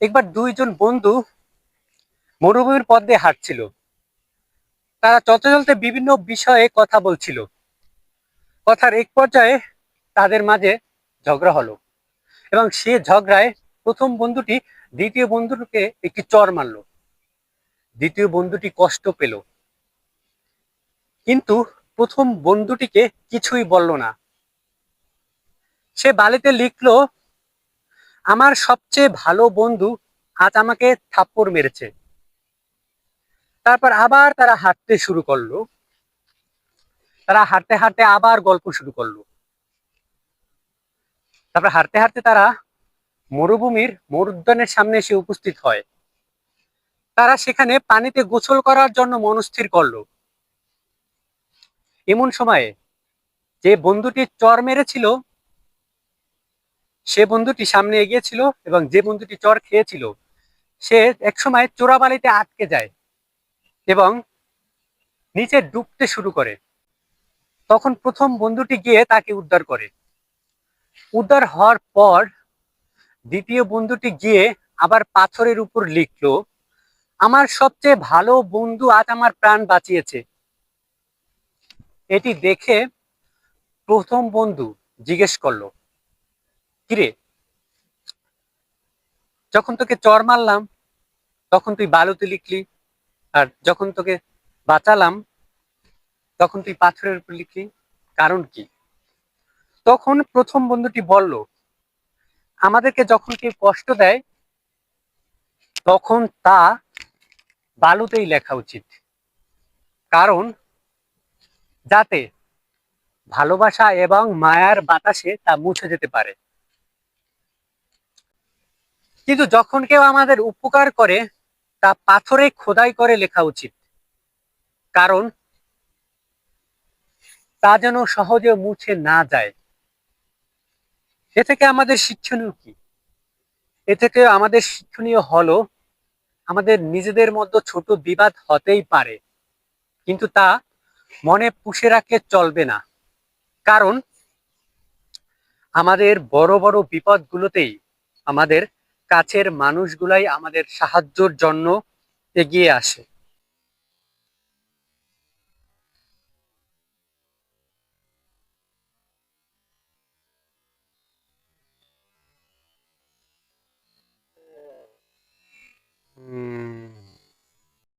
একবার দুইজন বন্ধু মরুভূমির পথ দিয়ে হাঁটছিল। তারা চলতে চলতে বিভিন্ন বিষয়ে কথা বলছিল। কথার এক পর্যায়ে তাদের মাঝে ঝগড়া হলো, এবং সে ঝগড়ায় প্রথম বন্ধুটি দ্বিতীয় বন্ধুকে একটি চড় মারলো। দ্বিতীয় বন্ধুটি কষ্ট পেল, কিন্তু প্রথম বন্ধুটিকে কিছুই বলল না। সে বালিতে লিখলো, আমার সবচেয়ে ভালো বন্ধু আজ আমাকে থাপ্পড় মেরেছে। তারপর আবার তারা হাঁটতে শুরু করলো। তারা হাঁটতে হাঁটতে আবার গল্প শুরু করলো। তারপর হাঁটতে হাঁটতে তারা মরুভূমির মরুদ্যানের সামনে এসে উপস্থিত হয়। তারা সেখানে পানিতে গোসল করার জন্য মনস্থির করলো। এমন সময়ে যে বন্ধুটি চড় মেরেছিল সে বন্ধুটি সামনে এগিয়েছিল, এবং যে বন্ধুটি চড় খেয়েছিল সে একসময় চোরাবালিতে আটকে যায় এবং নিচে ডুবতে শুরু করে। তখন প্রথম বন্ধুটি গিয়ে তাকে উদ্ধার করে। উদ্ধার হওয়ার পর দ্বিতীয় বন্ধুটি গিয়ে আবার পাথরের উপর লিখলো, আমার সবচেয়ে ভালো বন্ধু আজ আমার প্রাণ বাঁচিয়েছে। এটি দেখে প্রথম বন্ধু জিজ্ঞেস করলো, কিরে, যখন তোকে চড় মারলাম তখন তুই বালুতে লিখলি, আর যখন তোকে বাঁচালাম তখন তুই পাথরের উপর লিখলি, কারণ কি? তখন প্রথম বন্ধুটি বলল, আমাদেরকে যখন কেউ কষ্ট দেয় তখন তা বালুতেই লেখা উচিত, কারণ যাতে ভালোবাসা এবং মায়ার বাতাসে তা মুছে যেতে পারে। কিন্তু যখন কেউ আমাদের উপকার করে তা পাথরে খোদাই করে লেখা উচিত, কারণ তা যেন সহজে মুছে না যায়। এ থেকে আমাদের শিক্ষণীয় কি? এ থেকে আমাদের শিক্ষণীয় হলো, আমাদের নিজেদের মধ্যে ছোট বিবাদ হতেই পারে, কিন্তু তা মনে পুষে রাখলে চলবে না। কারণ আমাদের বড় বড় বিপদগুলোতেই আমাদের কাছের মানুষগুলাই আমাদের সাহায্যের জন্য এগিয়ে আসে।